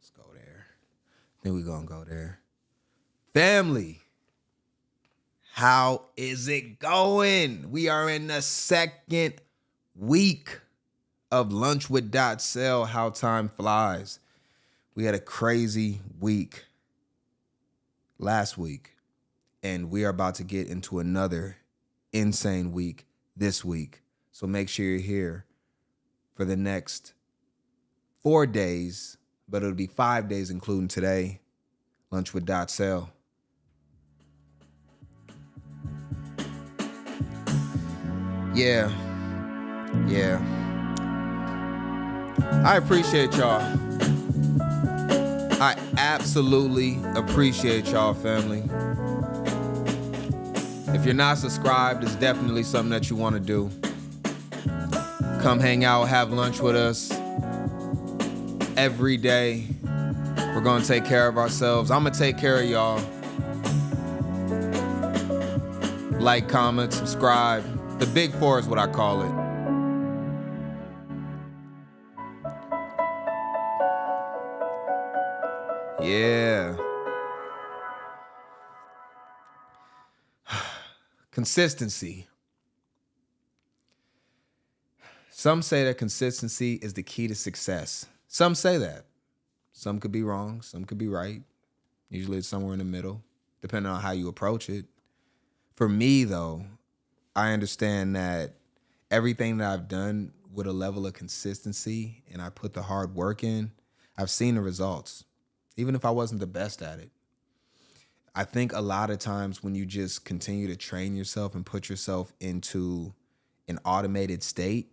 Let's go there. I think we're going to go there. Family, how is it going? We are in the second week of Lunch with DotSale. How time flies. We had a crazy week last week, and we are about to get into another insane week this week. So make sure you're here for the next 4 days, but it'll be 5 days including today. Lunch with DotSale. Yeah. I appreciate y'all. I absolutely appreciate y'all, family. If you're not subscribed, it's definitely something that you want to do. Come hang out, have lunch with us every day. We're going to take care of ourselves. I'm going to take care of y'all. Like, comment, subscribe. The big four is what I call it. Yeah. Consistency. Some say that consistency is the key to success. Some say that. Some could be wrong. Some could be right. Usually it's somewhere in the middle, depending on how you approach it. For me, though, I understand that everything that I've done with a level of consistency and I put the hard work in, I've seen the results, even if I wasn't the best at it. I think a lot of times when you just continue to train yourself and put yourself into an automated state,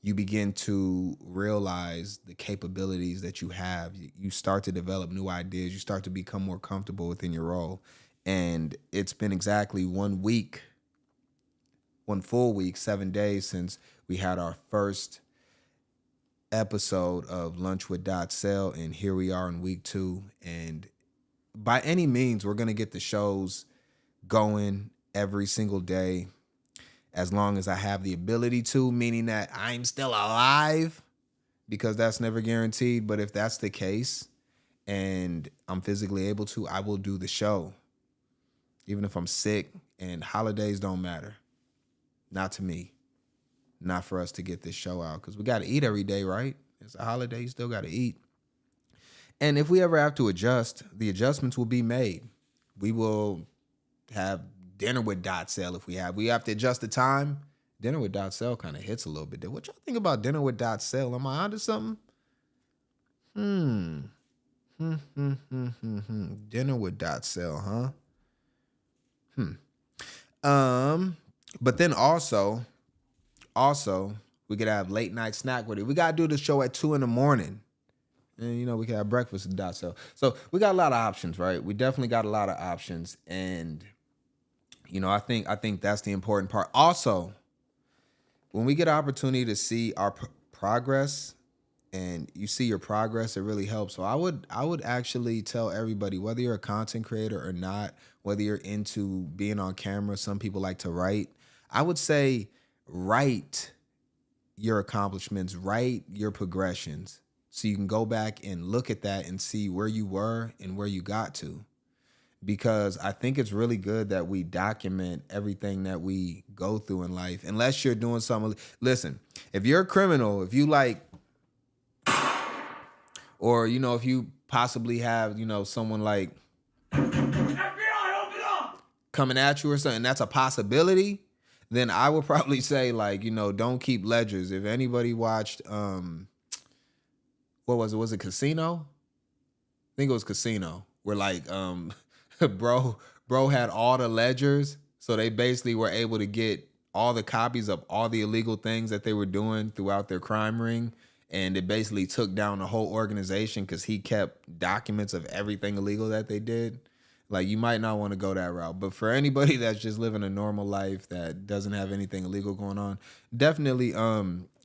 you begin to realize the capabilities that you have. You start to develop new ideas. You start to become more comfortable within your role. And it's been exactly 1 week, 1 full week, 7 days since we had our first episode of Lunch with DotSale, and here we are in week 2. And by any means, we're going to get the shows going every single day as long as I have the ability to, meaning that I'm still alive, because that's never guaranteed. But if that's the case and I'm physically able to, I will do the show, even if I'm sick. And holidays don't matter. Not to me. Not for us to get this show out, because we got to eat every day, right? It's a holiday. You still got to eat. And if we ever have to adjust, the adjustments will be made. We will have dinner with DotSale if we have to adjust the time. Dinner with DotSale kind of hits a little bit there. What y'all think about dinner with DotSale? Am I onto something? Dinner with DotSale, huh? But then also we could have late night snack with it. We gotta do the show at 2 a.m. And we can have breakfast with DotSale. So we got a lot of options, right? We definitely got a lot of options. And I think that's the important part. Also, when we get an opportunity to see our progress, and you see your progress, it really helps. So I would actually tell everybody, whether you're a content creator or not, whether you're into being on camera, some people like to write. I would say write your accomplishments, write your progressions, so you can go back and look at that and see where you were and where you got to. Because I think it's really good that we document everything that we go through in life. Unless you're doing something. Listen, if you're a criminal, if you or if you possibly have, someone like FBI, open up, coming at you or something, that's a possibility, then I would probably say, don't keep ledgers. If anybody watched what was it? Was it Casino? I think it was Casino, where bro had all the ledgers, so they basically were able to get all the copies of all the illegal things that they were doing throughout their crime ring, and it basically took down the whole organization because he kept documents of everything illegal that they did. You might not want to go that route, but for anybody that's just living a normal life that doesn't have anything illegal going on, definitely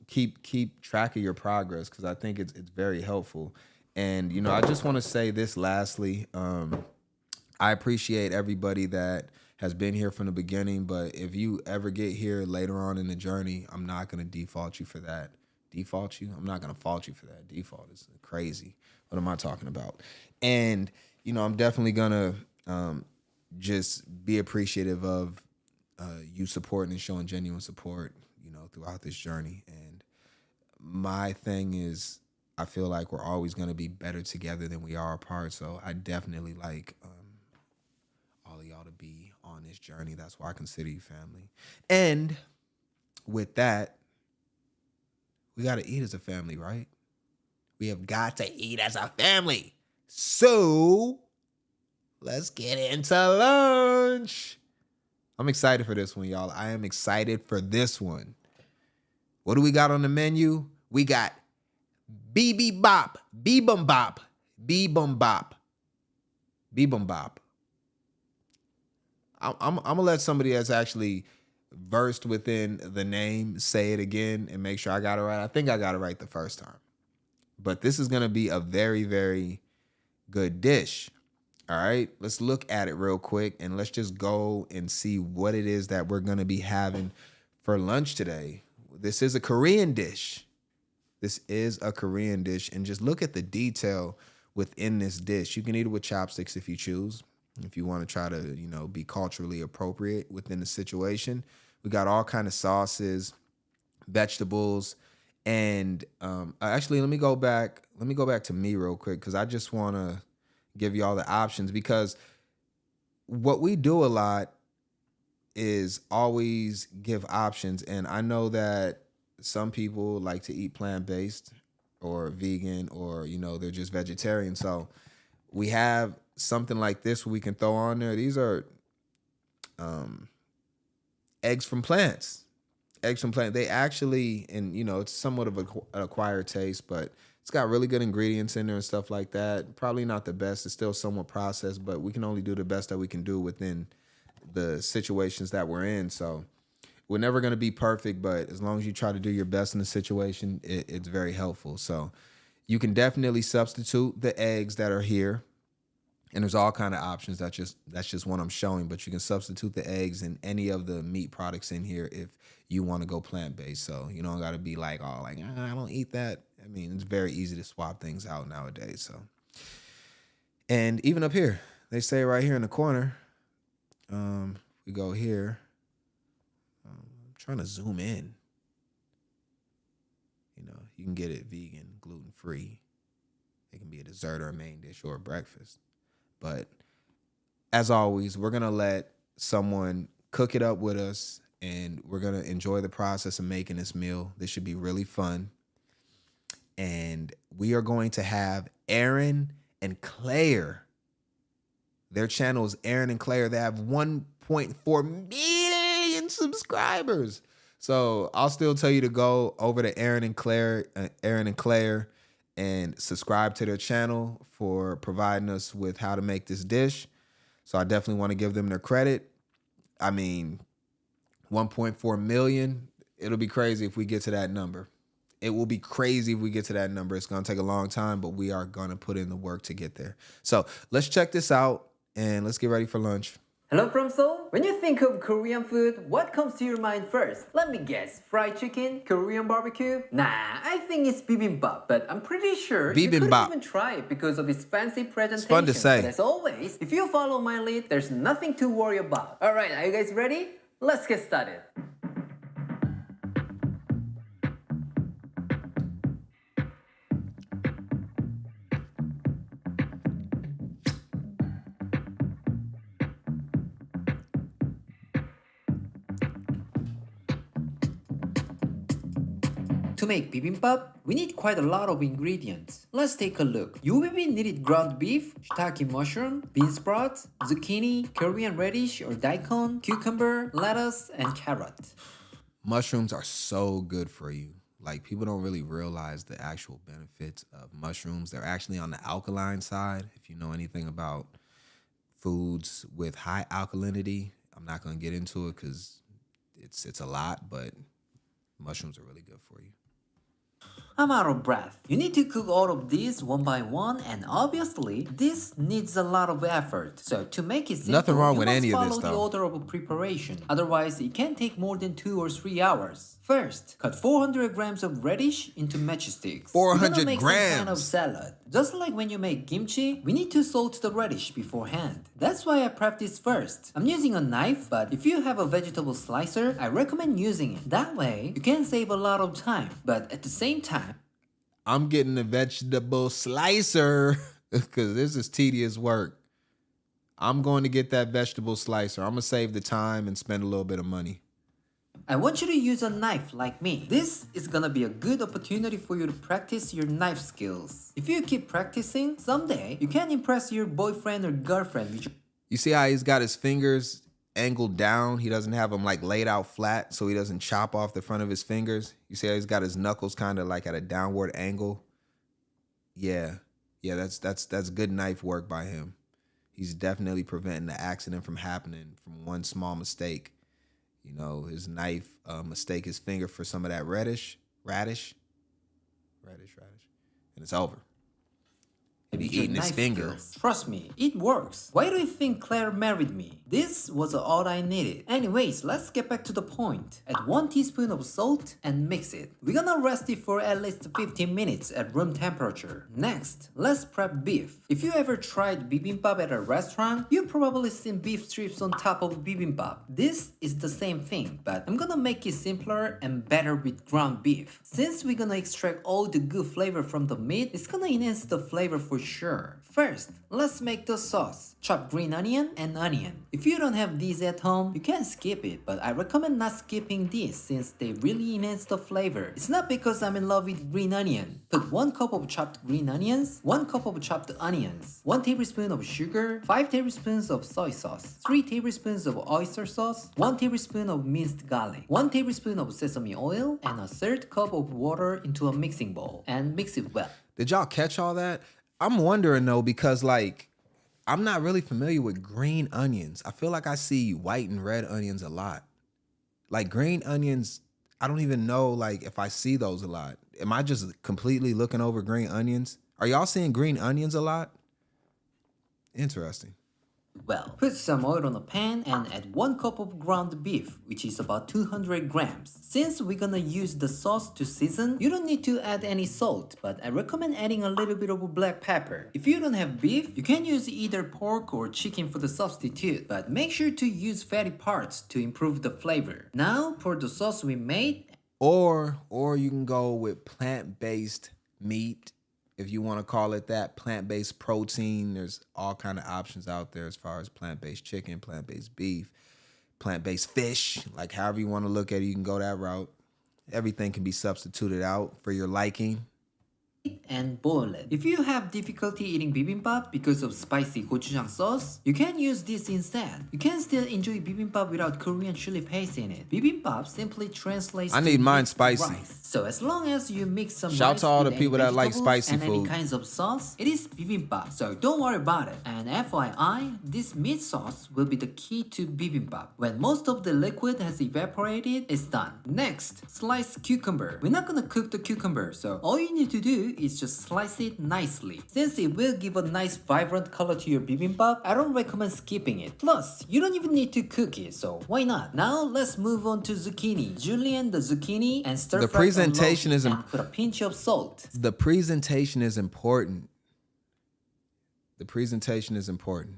keep track of your progress, because I think it's very helpful. And I just want to say this lastly. I appreciate everybody that has been here from the beginning, but if you ever get here later on in the journey, I'm not going to default you for that. Default you? I'm not gonna fault you for that. Default is crazy. What am I talking about? And I'm definitely gonna just be appreciative of you supporting and showing genuine support, throughout this journey. And my thing is, I feel like we're always gonna be better together than we are apart. So I definitely like all of y'all to be on this journey. That's why I consider you family. And with that, we got to eat as a family, right? We have got to eat as a family. So let's get into lunch. I'm excited for this one, y'all. I am excited for this one. What do we got on the menu? We got bibimbap, bibimbap, bibimbap, bibimbap. I'm gonna let somebody that's actually versed within the name say it again and make sure I got it right. I think I got it right the first time. But this is gonna be a very, very good dish. All right, let's look at it real quick and let's just go and see what it is that we're gonna be having for lunch today. This is a Korean dish. This is a Korean dish, and just look at the detail within this dish. You can eat it with chopsticks if you choose. If you want to try to, be culturally appropriate within the situation. We got all kind of sauces, vegetables, and actually, let me go back to me real quick because I just want to give you all the options, because what we do a lot is always give options. And I know that some people like to eat plant-based or vegan, or, they're just vegetarian. So we have something like this we can throw on there. These are eggs from plants. Eggs from plants. They actually, and it's somewhat of an acquired taste, but it's got really good ingredients in there and stuff like that. Probably not the best. It's still somewhat processed, but we can only do the best that we can do within the situations that we're in. So we're never going to be perfect, but as long as you try to do your best in the situation, it's very helpful. So you can definitely substitute the eggs that are here. And there's all kind of options. That's just one I'm showing, but you can substitute the eggs in any of the meat products in here if you want to go plant-based. So you don't got to be like, oh, like, I don't eat that. I mean, it's very easy to swap things out nowadays. So, and even up here, they say right here in the corner, we go here. I'm trying to zoom in. You can get it vegan, gluten-free. It can be a dessert or a main dish or a breakfast. But as always, we're going to let someone cook it up with us, and we're going to enjoy the process of making this meal. This should be really fun. And we are going to have Aaron and Claire. Their channel is Aaron and Claire. They have 1.4 million subscribers. So I'll still tell you to go over to Aaron and Claire, and subscribe to their channel for providing us with how to make this dish. So I definitely want to give them their credit. I mean, 1.4 million, it'll be crazy if we get to that number. It will be crazy if we get to that number. It's going to take a long time, but we are going to put in the work to get there. So let's check this out and let's get ready for lunch. Hello from Seoul. When you think of Korean food, what comes to your mind first? Let me guess. Fried chicken? Korean barbecue? Nah, I think it's bibimbap. But I'm pretty sure you couldn't even try it because of its fancy presentation. It's fun to say. But as always, if you follow my lead, there's nothing to worry about. Alright, are you guys ready? Let's get started. To make bibimbap, we need quite a lot of ingredients. Let's take a look. You will be needed ground beef, shiitake mushroom, bean sprouts, zucchini, Korean radish or daikon, cucumber, lettuce, and carrot. Mushrooms are so good for you. Like, people don't really realize the actual benefits of mushrooms. They're actually on the alkaline side. If you know anything about foods with high alkalinity, I'm not going to get into it because it's a lot, but mushrooms are really good for you. I'm out of breath. You need to cook all of these one by one, and obviously, this needs a lot of effort. So to make it simple, Nothing wrong you with must any of follow this, the though. order of preparation. Otherwise, it can take more than 2 or 3 hours. First, cut 400 grams of radish into matchsticks. We're 400 gonna make some kind of grams. salad. Just like when you make kimchi, we need to salt the radish beforehand. That's why I prep this first. I'm using a knife, but if you have a vegetable slicer, I recommend using it. That way, you can save a lot of time, but at the same time, I'm getting a vegetable slicer because this is tedious work. I'm going to get that vegetable slicer. I'm going to save the time and spend a little bit of money. I want you to use a knife like me. This is gonna be a good opportunity for you to practice your knife skills. If you keep practicing, someday you can impress your boyfriend or girlfriend with your You see how he's got his fingers angled down? He doesn't have them like laid out flat so he doesn't chop off the front of his fingers. You see how he's got his knuckles kind of like at a downward angle? Yeah. Yeah, that's good knife work by him. He's definitely preventing the accident from happening from one small mistake. You know, his knife mistake his finger for some of that radish, and it's over. He'll be your eating his knife finger. skills. Trust me, it works. Why do you think Claire married me? This was all I needed. Anyways, let's get back to the point. Add 1 teaspoon of salt and mix it. We're gonna rest it for at least 15 minutes at room temperature. Next, let's prep beef. If you ever tried bibimbap at a restaurant, you've probably seen beef strips on top of bibimbap. This is the same thing, but I'm gonna make it simpler and better with ground beef. Since we're gonna extract all the good flavor from the meat, it's gonna enhance the flavor for sure. First, let's make the sauce. Chop green onion and onion. If you don't have these at home, you can skip it, but I recommend not skipping these since they really enhance the flavor. It's not because I'm in love with green onion. Put 1 cup of chopped green onions, 1 cup of chopped onions, 1 tablespoon of sugar, 5 tablespoons of soy sauce, 3 tablespoons of oyster sauce, 1 tablespoon of minced garlic, 1 tablespoon of sesame oil, and a third cup of water into a mixing bowl, and mix it well. Did y'all catch all that? I'm wondering though, because like, I'm not really familiar with green onions. I feel like I see white and red onions a lot. Like green onions, I don't even know like if I see those a lot. Am I just completely looking over green onions? Are y'all seeing green onions a lot? Interesting. Well, put some oil on a pan and add 1 cup of ground beef, which is about 200 grams. Since we're gonna use the sauce to season, you don't need to add any salt, but I recommend adding a little bit of black pepper. If you don't have beef, you can use either pork or chicken for the substitute, but make sure to use fatty parts to improve the flavor. Now, pour the sauce we made. Or you can go with plant-based meat. If you want to call it that, plant-based protein, there's all kind of options out there as far as plant-based chicken, plant-based beef, plant-based fish, like however you want to look at it, you can go that route. Everything can be substituted out for your liking. And boil it. If you have difficulty eating bibimbap because of spicy gochujang sauce, you can use this instead. You can still enjoy bibimbap without Korean chili paste in it. Bibimbap simply translates I to need mine mixed spicy. rice. So as long as you mix some Shout rice to all with the people any that like vegetables spicy and any food. kinds of sauce, it is bibimbap. So don't worry about it. And FYI, this meat sauce will be the key to bibimbap. When most of the liquid has evaporated, it's done. Next, slice cucumber. We're not gonna cook the cucumber, so all you need to do is just slice it nicely. Since it will give a nice vibrant color to your bibimbap, I don't recommend skipping it. Plus, you don't even need to cook it, so why not? Now let's move on to zucchini. Julienne the zucchini and stir The fry on low presentation heat is and put a pinch of salt. The presentation is important. The presentation is important.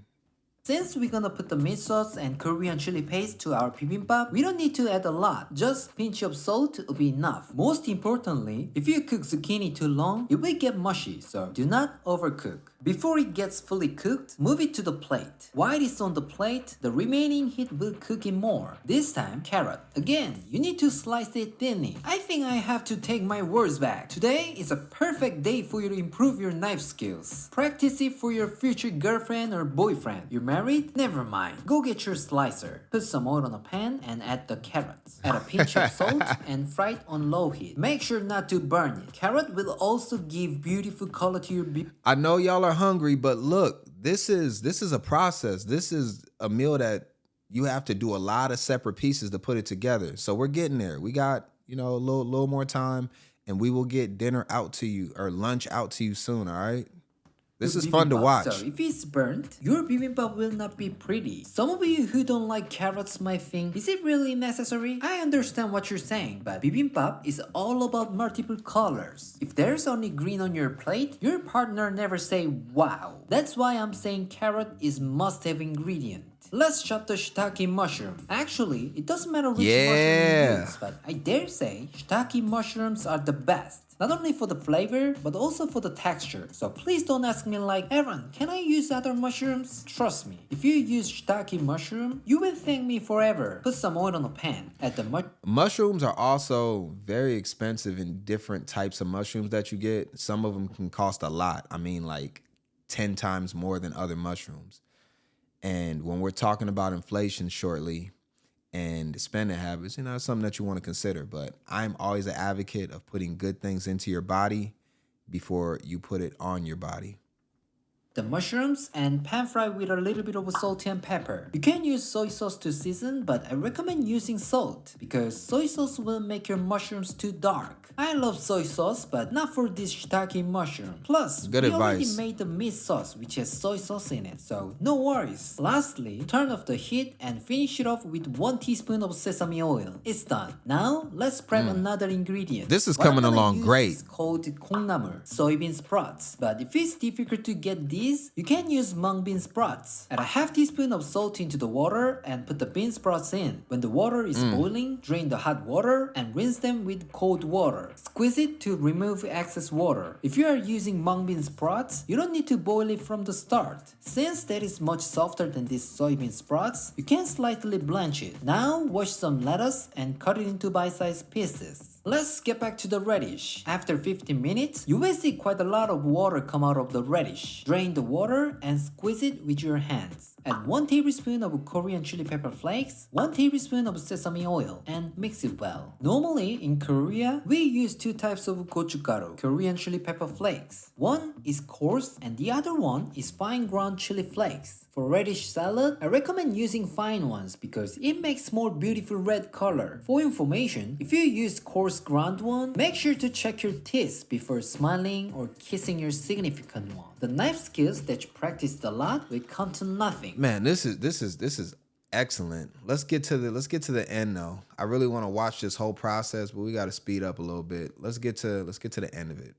Since we're gonna put the meat sauce and Korean chili paste to our bibimbap, we don't need to add a lot. Just pinch of salt will be enough. Most importantly, if you cook zucchini too long, it will get mushy, so do not overcook. Before it gets fully cooked, move it to the plate. While it's on the plate, the remaining heat will cook it more. This time, carrot. Again, you need to slice it thinly. I think I have to take my words back. Today is a perfect day for you to improve your knife skills. Practice it for your future girlfriend or boyfriend. You're married? Never mind. Go get your slicer. Put some oil on a pan and add the carrots. Add a pinch of salt and fry it on low heat. Make sure not to burn it. Carrot will also give beautiful color to your I know y'all are hungry, but look, this is a process. This is a meal that you have to do a lot of separate pieces to put it together. So we're getting there. We got, a little more time, and we will get dinner out to you or lunch out to you soon, all right? This is Bibimbap. fun to watch. So if it's burnt, your bibimbap will not be pretty. Some of you who don't like carrots might think, is it really necessary? I understand what you're saying, but bibimbap is all about multiple colors. If there's only green on your plate, your partner never say wow. That's why I'm saying carrot is must-have ingredient. Let's chop the shiitake mushroom. Actually, it doesn't matter which mushroom you use, but I dare say shiitake mushrooms are the best. Not only for the flavor, but also for the texture. So please don't ask me like, Aaron, can I use other mushrooms? Trust me, if you use shiitake mushroom, you will thank me forever. Put some oil on a pan. Add the mushrooms are also very expensive in different types of mushrooms that you get. Some of them can cost a lot. I mean, like 10 times more than other mushrooms. And when we're talking about inflation shortly and spending habits, it's something that you want to consider. But I'm always an advocate of putting good things into your body before you put it on your body. The mushrooms and pan fry with a little bit of salt and pepper. You can use soy sauce to season, but I recommend using salt because soy sauce will make your mushrooms too dark. I love soy sauce, but not for this shiitake mushroom. Plus, good we advice. already made the meat sauce which has soy sauce in it, so no worries. Lastly, turn off the heat and finish it off with 1 teaspoon of sesame oil. It's done. Now, let's prep another ingredient. This is What coming I'm gonna along use great. is called 콩나물, soybean sprouts. But if it's difficult to get these, you can use mung bean sprouts. Add a half teaspoon of salt into the water and put the bean sprouts in. When the water is boiling, drain the hot water and rinse them with cold water. Squeeze it to remove excess water. If you are using mung bean sprouts, you don't need to boil it from the start. Since that is much softer than these soybean sprouts, you can slightly blanch it. Now wash some lettuce and cut it into bite-sized pieces. Let's get back to the radish. After 15 minutes, you will see quite a lot of water come out of the radish. Drain the water and squeeze it with your hands. Add 1 tablespoon of Korean chili pepper flakes, 1 tablespoon of sesame oil, and mix it well. Normally, in Korea, we use 2 types of gochugaru, Korean chili pepper flakes. One is coarse and the other one is fine ground chili flakes. For radish salad, I recommend using fine ones because it makes more beautiful red color. For information, if you use coarse ground one, make sure to check your teeth before smiling or kissing your significant one. The knife skills that you practiced a lot will come to nothing. Man, this is excellent. Let's get to the end though. I really want to watch this whole process, but we got to speed up a little bit. Let's get to the end of it.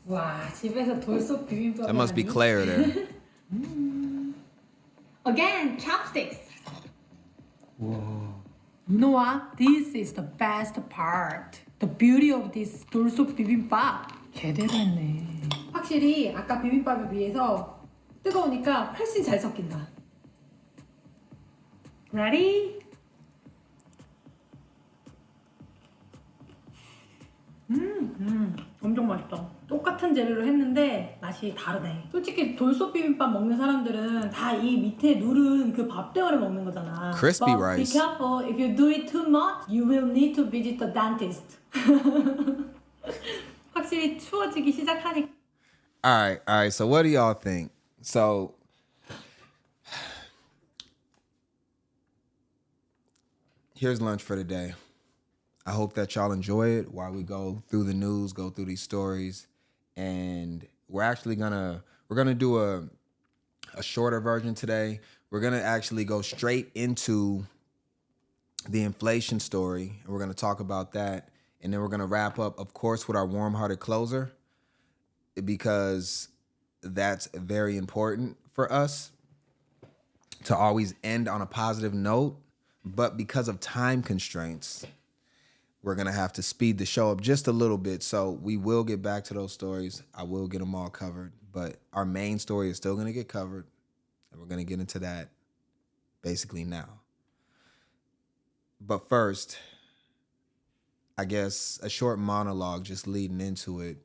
와, 집에서 돌솥 비빔밥. That must be Claire there. Again, chopsticks. Whoa. You know what? This is the best part. The beauty of this 돌솥 비빔밥. 제대로 했네. 확실히 아까 비빔밥에 비해서 뜨거우니까 훨씬 잘 섞인다. Ready? 엄청 맛있다. 똑같은 재료로 했는데 맛이 다르네. 솔직히 돌솥 비빔밥 먹는 사람들은 다 이 밑에 누른 그 밥대가리 먹는 거잖아. Crispy But rice. be careful. If you do it too much, you will need to visit the dentist. 확실히 추워지기 시작하니까. All right. So what do y'all think? So here's lunch for today. I hope that y'all enjoy it while we go through the news, go through these stories, and we're gonna do a shorter version today. We're gonna actually go straight into the inflation story, and we're gonna talk about that, and then we're gonna wrap up, of course, with our warm-hearted closer, because that's very important for us to always end on a positive note. But because of time constraints, we're going to have to speed the show up just a little bit. So we will get back to those stories. I will get them all covered. But our main story is still going to get covered. And we're going to get into that basically now. But first, I guess a short monologue just leading into it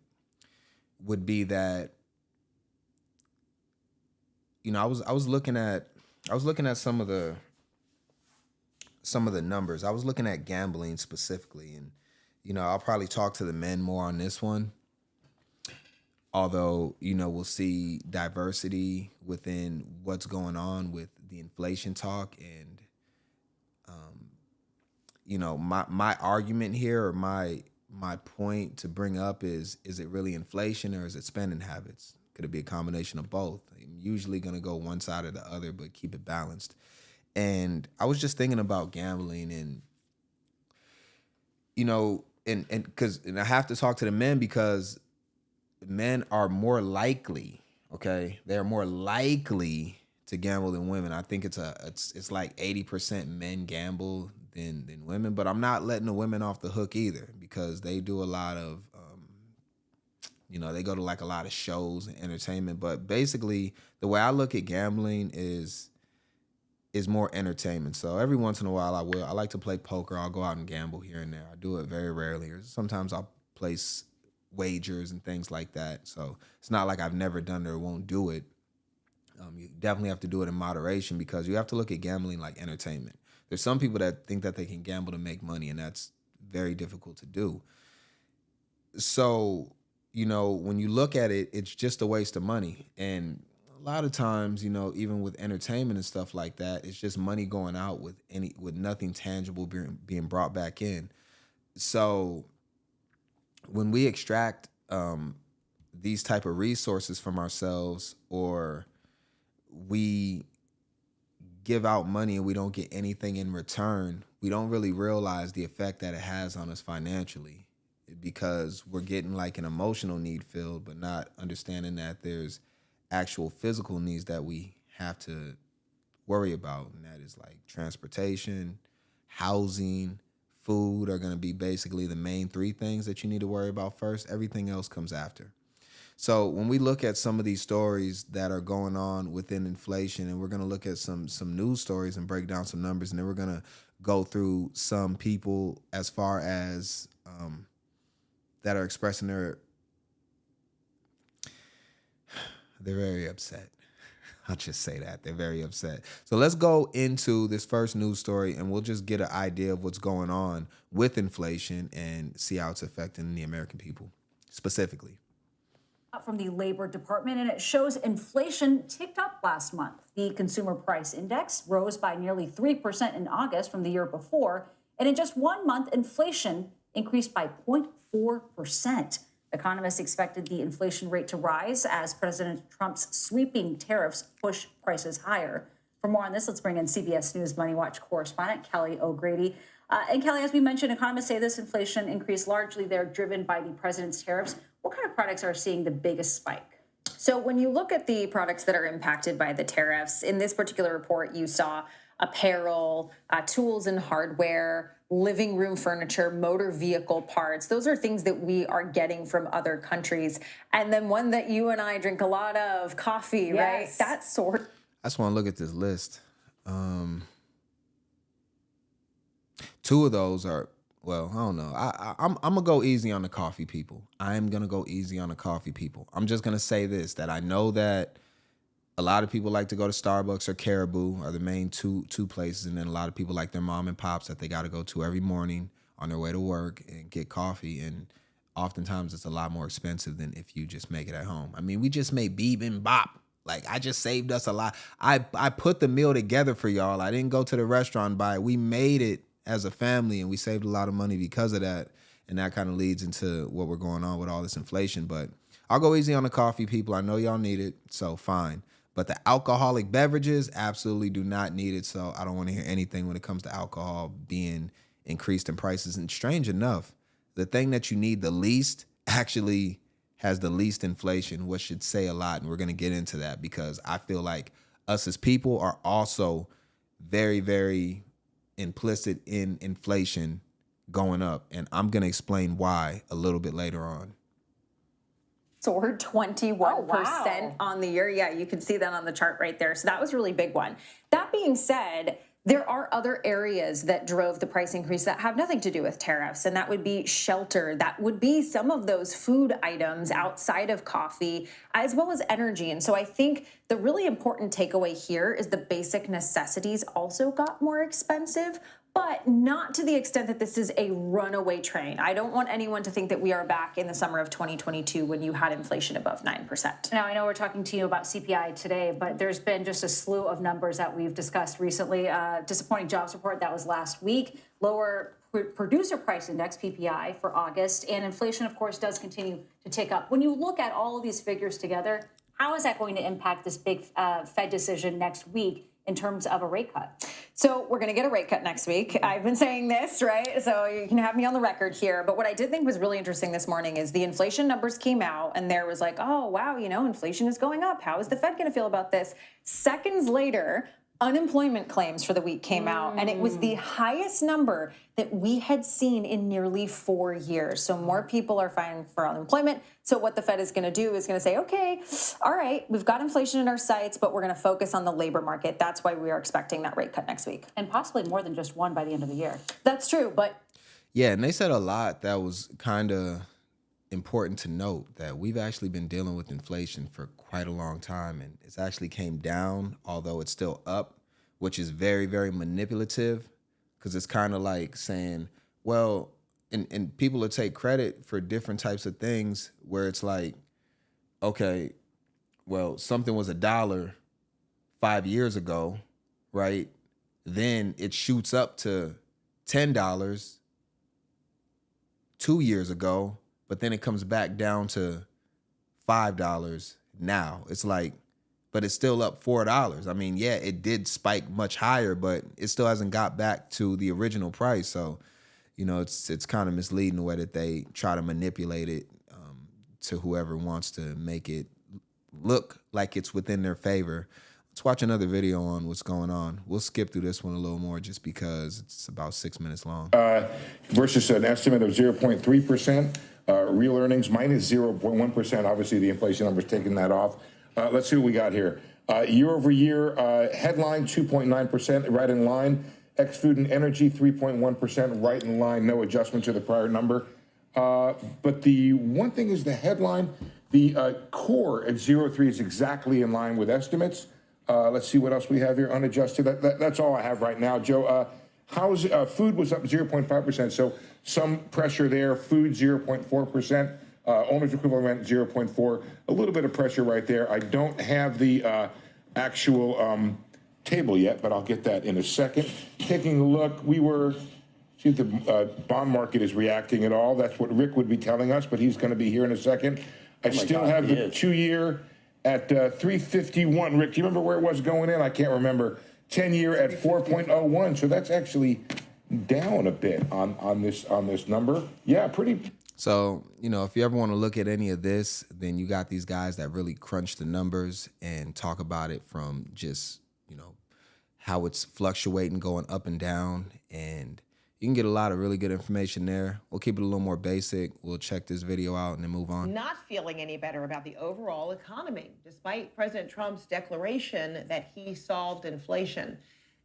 would be that, I was looking at some of the numbers. I was looking at gambling specifically, and I'll probably talk to the men more on this one. Although, we'll see diversity within what's going on with the inflation talk and my argument here, or my point to bring up is it really inflation or is it spending habits? Could it be a combination of both? I'm usually going to go one side or the other, but keep it balanced. And I was just thinking about gambling, and and I have to talk to the men because men are more likely, okay? They're more likely to gamble than women. I think it's like 80% men gamble than women, but I'm not letting the women off the hook either, because they do a lot of they go to like a lot of shows and entertainment. But basically the way I look at gambling is more entertainment. So every once in a while I like to play poker. I'll go out and gamble here and there. I do it very rarely. Or sometimes I'll place wagers and things like that. So it's not like I've never done it or won't do it. You definitely have to do it in moderation, because you have to look at gambling like entertainment. There's some people that think that they can gamble to make money, and that's very difficult to do. So, when you look at it, it's just a waste of money. And a lot of times, even with entertainment and stuff like that, it's just money going out with nothing tangible being brought back in. So when we extract these type of resources from ourselves, or we give out money and we don't get anything in return, we don't really realize the effect that it has on us financially, because we're getting like an emotional need filled, but not understanding that there's actual physical needs that we have to worry about. And that is like transportation, housing, food are going to be basically the main three things that you need to worry about first. Everything else comes after. So when we look at some of these stories that are going on within inflation, and we're going to look at some news stories and break down some numbers, and then we're going to go through some people as far as that are expressing they're very upset. I'll just say that. They're very upset. So let's go into this first news story, and we'll just get an idea of what's going on with inflation and see how it's affecting the American people specifically. From the Labor Department, and it shows inflation ticked up last month. The Consumer Price Index rose by nearly 3% in August from the year before, and in just 1 month, inflation increased by 0.4%. Economists expected the inflation rate to rise as President Trump's sweeping tariffs push prices higher. For more on this, let's bring in CBS News Money Watch correspondent Kelly O'Grady. And Kelly, as we mentioned, economists say this inflation increase largely they're driven by the president's tariffs. What kind of products are seeing the biggest spike? So when you look at the products that are impacted by the tariffs, in this particular report, you saw apparel, tools and hardware, living room furniture, motor vehicle parts. Those are things that we are getting from other countries. And then one that you and I drink a lot of, coffee, right? That sort. I just want to look at this list. Two of those are, well, I don't know. I'm going to go easy on the coffee people. I'm going to go easy on the coffee people. I'm just going to say this, that I know that a lot of people like to go to Starbucks or Caribou are the main two places. And then a lot of people like their mom and pops that they got to go to every morning on their way to work and get coffee. And oftentimes it's a lot more expensive than if you just make it at home. I mean, we just made bibimbap. Like, I just saved us a lot. I put the meal together for y'all. I didn't go to the restaurant and buy it. We made it as a family, and we saved a lot of money because of that. And that kind of leads into what we're going on with all this inflation. But I'll go easy on the coffee people. I know y'all need it, so fine. But the alcoholic beverages absolutely do not need it. So I don't want to hear anything when it comes to alcohol being increased in prices. And strange enough, the thing that you need the least actually has the least inflation, which should say a lot. And we're going to get into that, because I feel like us as people are also very, very implicit in inflation going up. And I'm going to explain why a little bit later on. Soared 21% on the year. Yeah, you can see that on the chart right there. So that was a really big one. That being said, there are other areas that drove the price increase that have nothing to do with tariffs, and that would be shelter. That would be some of those food items outside of coffee, as well as energy. And so I think the really important takeaway here is the basic necessities also got more expensive, but not to the extent that this is a runaway train. I don't want anyone to think that we are back in the summer of 2022 when you had inflation above 9%. Now, I know we're talking to you about CPI today, but there's been just a slew of numbers that we've discussed recently. Disappointing jobs report that was last week. Lower producer price index, PPI, for August, and inflation, of course, does continue to tick up. When you look at all of these figures together, how is that going to impact this big Fed decision next week in terms of a rate cut? So we're going to get a rate cut next week. I've been saying this, right? So you can have me on the record here. But what I did think was really interesting this morning is the inflation numbers came out and there was like, oh, wow, inflation is going up. How is the Fed going to feel about this? Seconds later, unemployment claims for the week came out, and it was the highest number that we had seen in nearly 4 years. So more people are filing for unemployment. So what the Fed is going to do is going to say, okay, all right, we've got inflation in our sights, but we're going to focus on the labor market. That's why we are expecting that rate cut next week. And possibly more than just one by the end of the year. That's true, but... Yeah, and they said a lot that was kind of important to note, that we've actually been dealing with inflation for quite a long time, and it's actually came down, although it's still up, which is very, very manipulative, because it's kind of like saying, well, and people will take credit for different types of things where it's like, okay, well, something was $1 5 years ago, right? Then it shoots up to $10 2 years ago, but then it comes back down to $5 now. It's like, but it's still up $4. I mean, yeah, it did spike much higher, but it still hasn't got back to the original price. So, it's kind of misleading the way that they try to manipulate it to whoever wants to make it look like it's within their favor. Let's watch another video on what's going on. We'll skip through this one a little more just because it's about 6 minutes long. Versus an estimate of 0.3%. Real earnings minus 0.1%. Obviously, the inflation number's taking that off. Let's see what we got here. Year over year, headline 2.9%, right in line. Ex-food and energy 3.1%, right in line. No adjustment to the prior number. But the one thing is the headline, the core at 0.3 is exactly in line with estimates. Let's see what else we have here, unadjusted. That's all I have right now, Joe. How's food was up 0.5%, so some pressure there. Food 0.4%, owner's equivalent 0.4. A little bit of pressure right there. I don't have the actual table yet, but I'll get that in a second. Taking a look, see if the bond market is reacting at all. That's what Rick would be telling us, but he's going to be here in a second. I still have the 2-year at 351. Rick, do you remember where it was going in? I can't remember. 10-year at 4.01. So that's actually down a bit on this number. Yeah, pretty. So, if you ever want to look at any of this, then you got these guys that really crunch the numbers and talk about it from just, how it's fluctuating, going up and down. And you can get a lot of really good information there. We'll keep it a little more basic. We'll check this video out and then move on. Not feeling any better about the overall economy, despite President Trump's declaration that he solved inflation.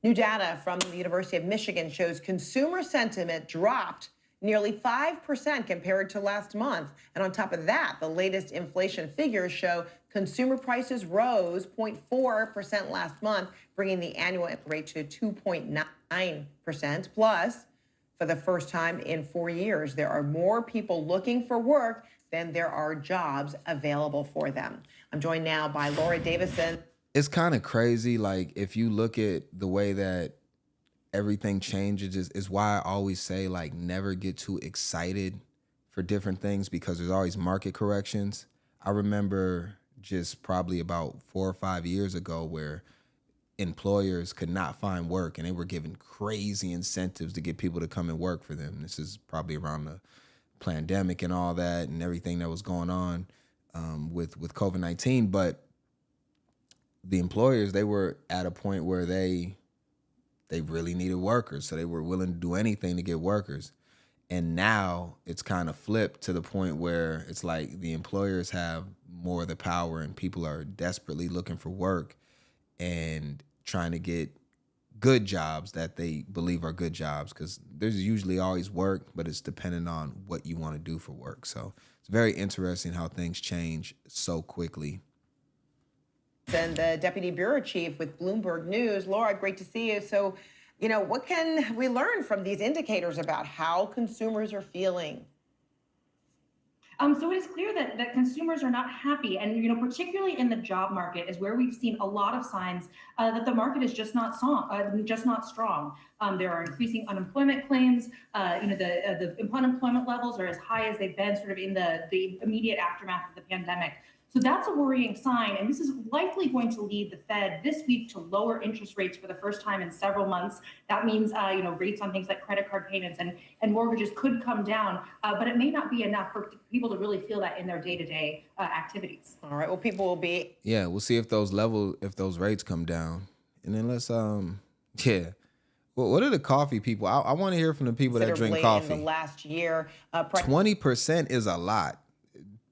New data from the University of Michigan shows consumer sentiment dropped nearly 5% compared to last month. And on top of that, the latest inflation figures show consumer prices rose 0.4% last month, bringing the annual rate to 2.9%. Plus, for the first time in 4 years, there are more people looking for work than there are jobs available for them. I'm joined now by Laura Davison. It's kind of crazy. Like, if you look at the way that everything changes, is why I always say, like, never get too excited for different things because there's always market corrections. I remember just probably about 4 or 5 years ago where employers could not find work and they were giving crazy incentives to get people to come and work for them. This is probably around the pandemic and all that and everything that was going on with COVID-19. But the employers, they were at a point where they really needed workers. So they were willing to do anything to get workers. And now it's kind of flipped to the point where it's like the employers have more of the power and people are desperately looking for work and trying to get good jobs that they believe are good jobs, because there's usually always work, but it's dependent on what you want to do for work. So it's very interesting how things change so quickly. And the Deputy Bureau Chief with Bloomberg News. Laura, great to see you. So, what can we learn from these indicators about how consumers are feeling? So it is clear that consumers are not happy, and particularly in the job market is where we've seen a lot of signs that the market is just not strong. There are increasing unemployment claims. The unemployment levels are as high as they've been sort of in the immediate aftermath of the pandemic. So that's a worrying sign, and this is likely going to lead the Fed this week to lower interest rates for the first time in several months. That means, rates on things like credit card payments and mortgages could come down, but it may not be enough for people to really feel that in their day-to-day activities. All right. Well, people will be. Yeah, we'll see if those rates come down, and then let's yeah. Well, what are the coffee people? I want to hear from the people that drink coffee. In the last year, 20% is a lot.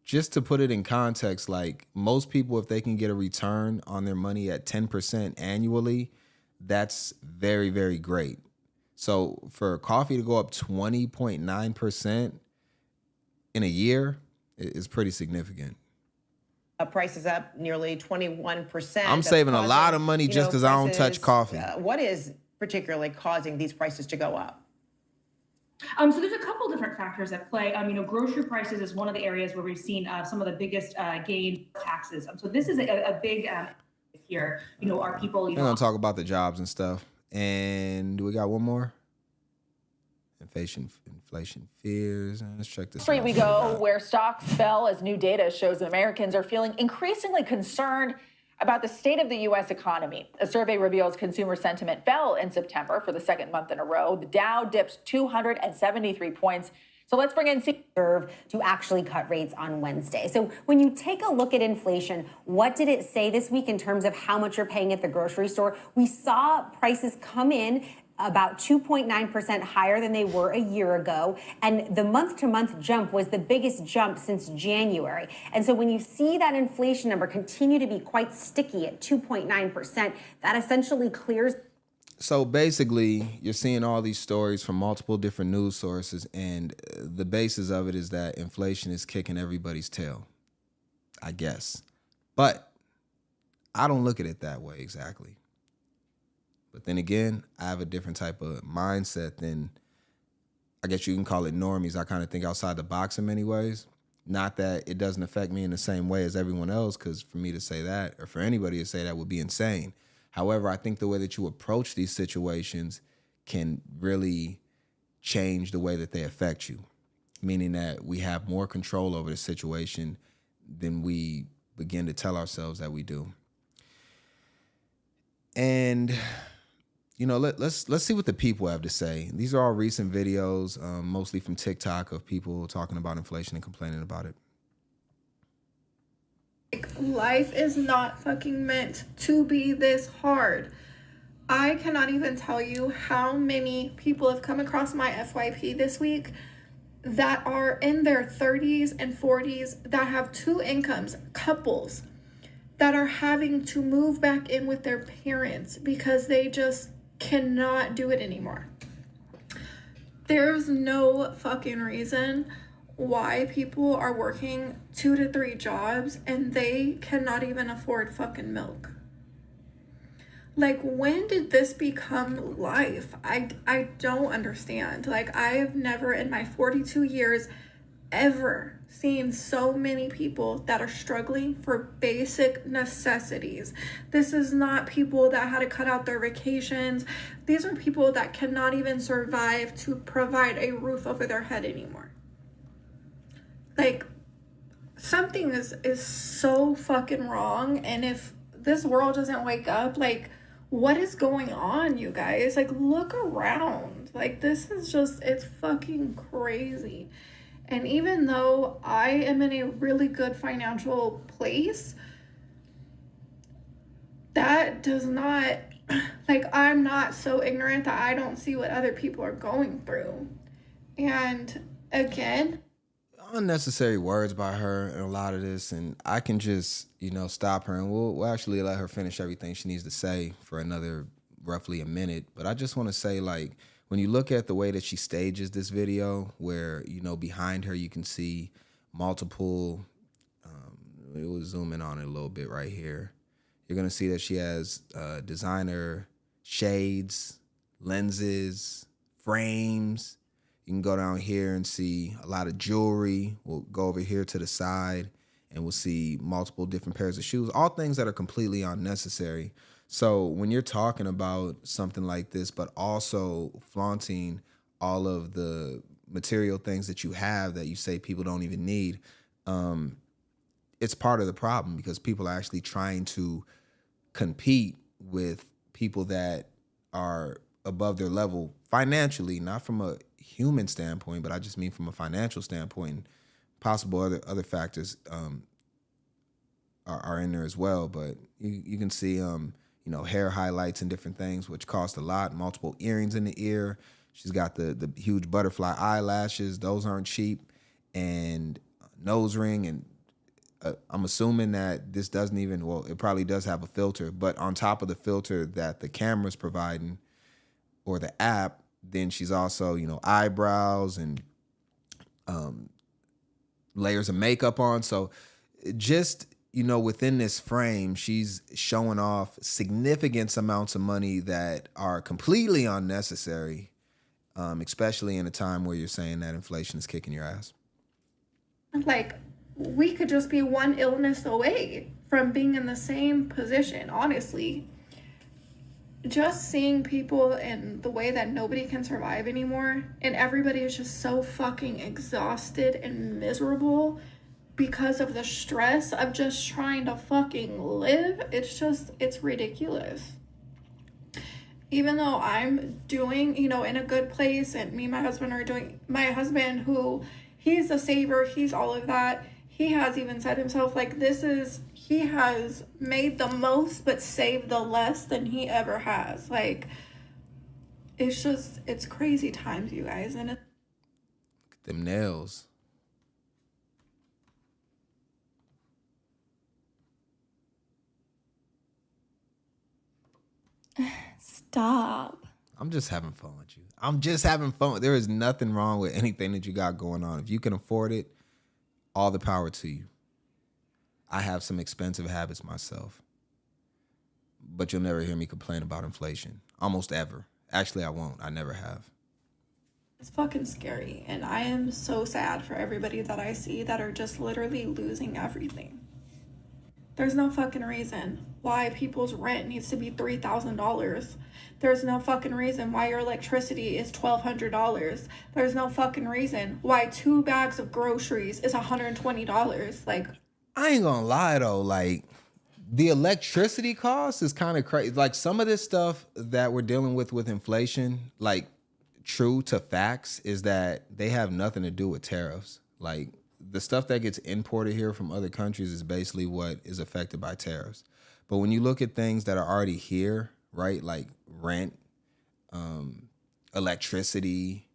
Just to put it in context, like most people, if they can get a return on their money at 10% annually, that's very, very great. So for coffee to go up 20.9% in a year is pretty significant. Prices up nearly 21%. I'm saving a lot of money just because I don't touch coffee. What is particularly causing these prices to go up? So there's a couple different factors at play. Grocery prices is one of the areas where we've seen some of the biggest gains taxes. So this is a big here. Are people? We're gonna talk about the jobs and stuff. And do we got one more? Inflation fears. Let's check this. Straight we go, where stocks fell as new data shows Americans are feeling increasingly concerned about the state of the U.S. economy. A survey reveals consumer sentiment fell in September for the second month in a row. The Dow dipped 273 points. So let's bring in to actually cut rates on Wednesday. So when you take a look at inflation, what did it say this week in terms of how much you're paying at the grocery store? We saw prices come in about 2.9% higher than they were a year ago. And the month-to-month jump was the biggest jump since January. And so when you see that inflation number continue to be quite sticky at 2.9%, that essentially clears. So basically, you're seeing all these stories from multiple different news sources, and the basis of it is that inflation is kicking everybody's tail, I guess. But I don't look at it that way exactly. But then again, I have a different type of mindset than, I guess you can call it normies. I kind of think outside the box in many ways. Not that it doesn't affect me in the same way as everyone else, because for me to say that, or for anybody to say that, would be insane. However, I think the way that you approach these situations can really change the way that they affect you, meaning that we have more control over the situation than we begin to tell ourselves that we do. And let's see what the people have to say. These are all recent videos, mostly from TikTok, of people talking about inflation and complaining about it. Life is not fucking meant to be this hard. I cannot even tell you how many people have come across my FYP this week that are in their 30s and 40s that have two incomes, couples that are having to move back in with their parents because they just cannot do it anymore. There's no fucking reason why people are working 2 to 3 jobs and they cannot even afford fucking milk. Like, when did this become life? I don't understand. Like, I have never in my 42 years ever seen so many people that are struggling for basic necessities. This is not people that had to cut out their vacations. These are people that cannot even survive to provide a roof over their head anymore. Like, something is so fucking wrong. And if this world doesn't wake up, like, what is going on, you guys? Like, look around. Like, this is just, it's fucking crazy. And even though I am in a really good financial place, that does not, like, I'm not so ignorant that I don't see what other people are going through. And again, unnecessary words by her in a lot of this, and I can just, stop her, and we'll actually let her finish everything she needs to say for another roughly a minute. But I just want to say, like, when you look at the way that she stages this video, where, behind her you can see multiple, we'll zoom in on it a little bit right here. You're going to see that she has designer shades, lenses, frames. You can go down here and see a lot of jewelry. We'll go over here to the side and we'll see multiple different pairs of shoes, all things that are completely unnecessary. So when you're talking about something like this, but also flaunting all of the material things that you have that you say people don't even need, it's part of the problem because people are actually trying to compete with people that are above their level financially, not from a human standpoint, but I just mean from a financial standpoint. Possible other factors are in there as well, but you can see hair highlights and different things which cost a lot. Multiple earrings in the ear. She's got the huge butterfly eyelashes; those aren't cheap, and nose ring. And I'm assuming that this doesn't even, well, it probably does have a filter, but on top of the filter that the camera's providing or the app, then she's also eyebrows and layers of makeup on. So just, within this frame, she's showing off significant amounts of money that are completely unnecessary, especially in a time where you're saying that inflation is kicking your ass. Like, we could just be one illness away from being in the same position, honestly. Just seeing people in the way that nobody can survive anymore, and everybody is just so fucking exhausted and miserable because of the stress of just trying to fucking live. It's ridiculous. Even though I'm doing, in a good place, and me and my husband are doing, my husband, who, he's a saver, he's all of that, he has even said himself, like, he has made the most but saved the less than he ever has. Like, it's crazy times, you guys. And Them nails. stop. I'm just having fun with you. I'm just having fun. There is nothing wrong with anything that you got going on. If you can afford it, all the power to you. I have some expensive habits myself, but you'll never hear me complain about inflation. Almost ever. Actually, I won't. I never have. It's fucking scary. And I am so sad for everybody that I see that are just literally losing everything. There's no fucking reason why people's rent needs to be $3,000. There's no fucking reason why your electricity is $1,200. There's no fucking reason why 2 bags of groceries is $120. Like, I ain't gonna lie though, like the electricity cost is kind of crazy. Like some of this stuff that we're dealing with inflation, like true to facts, is that they have nothing to do with tariffs. Like the stuff that gets imported here from other countries is basically what is affected by tariffs. But when you look at things that are already here, right, like rent, electricity,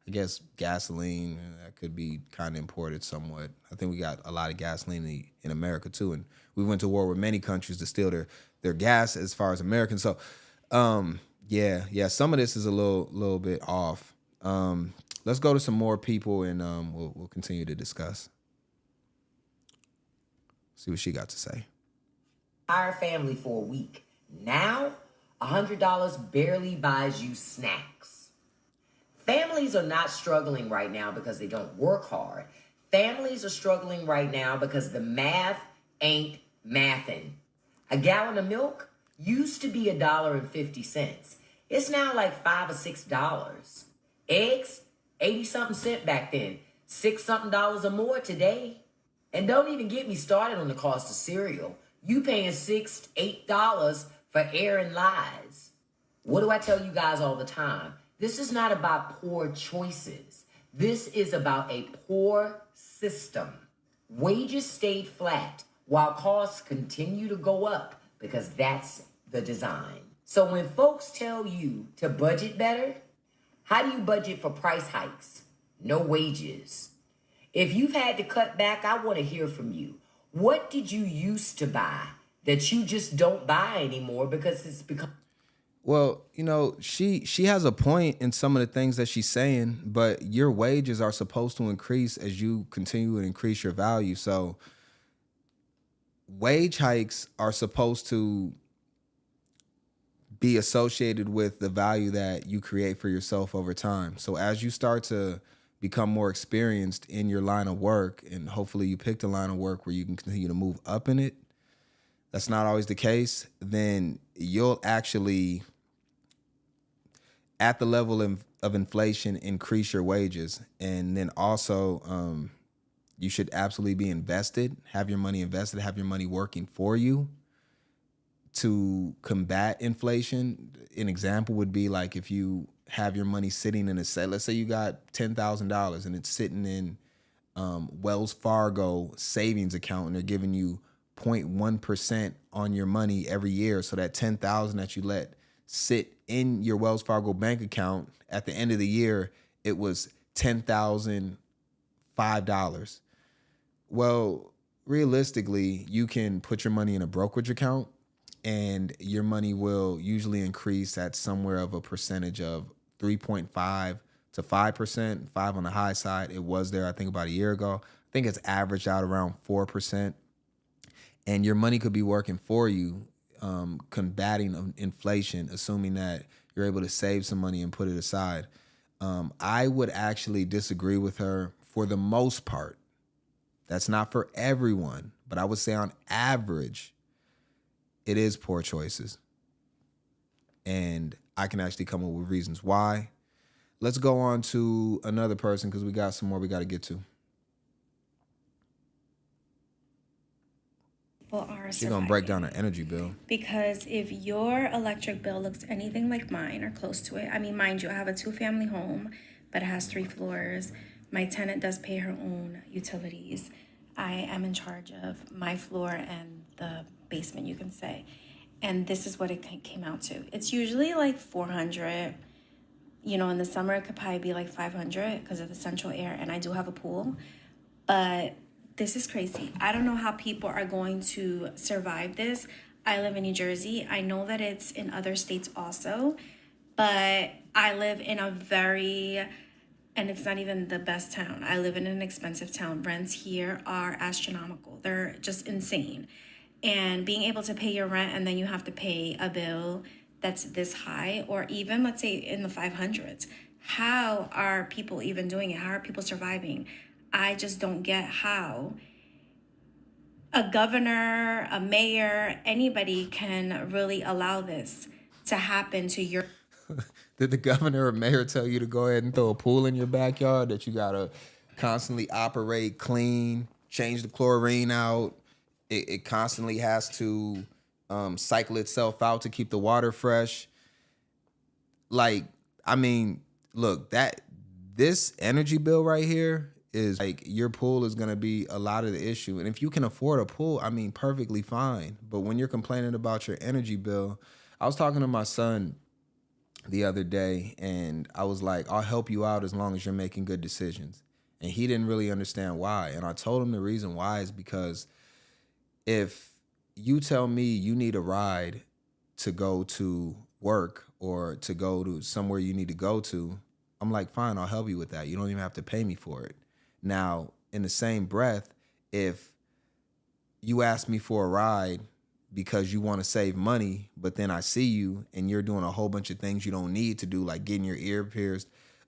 I guess gasoline, that could be kind of imported somewhat. I think we got a lot of gasoline in America too, and we went to war with many countries to steal their gas as far as Americans. So, yeah, some of this is a little bit off. Let's go to some more people, and we'll continue to discuss. See what she got to say. Our family for a week. Now, $100 barely buys you snacks. Families are not struggling right now because they don't work hard. Families are struggling right now because the math ain't mathing. A gallon of milk used to be $1.50. It's now like $5 or $6. Eggs, 80-something cents back then. $6-something or more today. And don't even get me started on the cost of cereal. You paying $6, $8 for air and lies. What do I tell you guys all the time? This is not about poor choices. This is about a poor system. Wages stayed flat while costs continue to go up because that's the design. So when folks tell you to budget better, how do you budget for price hikes? No wages. If you've had to cut back, I want to hear from you. What did you used to buy that you just don't buy anymore because it's become... Well, she has a point in some of the things that she's saying, but your wages are supposed to increase as you continue to increase your value. So wage hikes are supposed to be associated with the value that you create for yourself over time. So as you start to become more experienced in your line of work, and hopefully you picked a line of work where you can continue to move up in it, that's not always the case, then you'll actually, at the level of inflation, increase your wages. And then also, you should absolutely be invested, have your money invested, have your money working for you to combat inflation. An example would be like if you have your money sitting in a set, let's say you got $10,000 and it's sitting in Wells Fargo savings account, and they're giving you 0.1% on your money every year. So that 10,000 that you let sit in your Wells Fargo bank account, at the end of the year, it was $10,005. Well, realistically, you can put your money in a brokerage account, and your money will usually increase at somewhere of a percentage of 3.5 to 5%, 5 on the high side. It was there, I think, about a year ago. I think it's averaged out around 4%. And your money could be working for you, combating inflation, assuming that you're able to save some money and put it aside. I would actually disagree with her for the most part. That's not for everyone, but I would say on average, it is poor choices. And I can actually come up with reasons why. Let's go on to another person because we got some more we got to get to. Are She's going to break down her energy bill. Because if your electric bill looks anything like mine or close to it, I mean, mind you, I have a 2-family home, but it has 3 floors. My tenant does pay her own utilities. I am in charge of my floor and the basement, you can say. And this is what it came out to. It's usually like 400. You know, in the summer, it could probably be like 500 because of the central air. And I do have a pool. But this is crazy. I don't know how people are going to survive this. I live in New Jersey. I know that it's in other states also. But I live in a and it's not even the best town. I live in an expensive town. Rents here are astronomical. They're just insane. And being able to pay your rent and then you have to pay a bill that's this high, or even let's say in the 500s, how are people even doing it? How are people surviving? I just don't get how a governor, a mayor, anybody can really allow this to happen to your... Did the governor or mayor tell you to go ahead and throw a pool in your backyard that you got to constantly operate, clean, change the chlorine out? It constantly has to cycle itself out to keep the water fresh. Like, I mean, look, this energy bill right here is like, your pool is going to be a lot of the issue. And if you can afford a pool, I mean, perfectly fine. But when you're complaining about your energy bill, I was talking to my son the other day, and I was like, I'll help you out as long as you're making good decisions. And he didn't really understand why. And I told him the reason why is because if you tell me you need a ride to go to work or to go to somewhere you need to go to, I'm like, fine, I'll help you with that. You don't even have to pay me for it. Now, in the same breath, if you ask me for a ride because you want to save money, but then I see you and you're doing a whole bunch of things you don't need to do, like getting your ear pierced,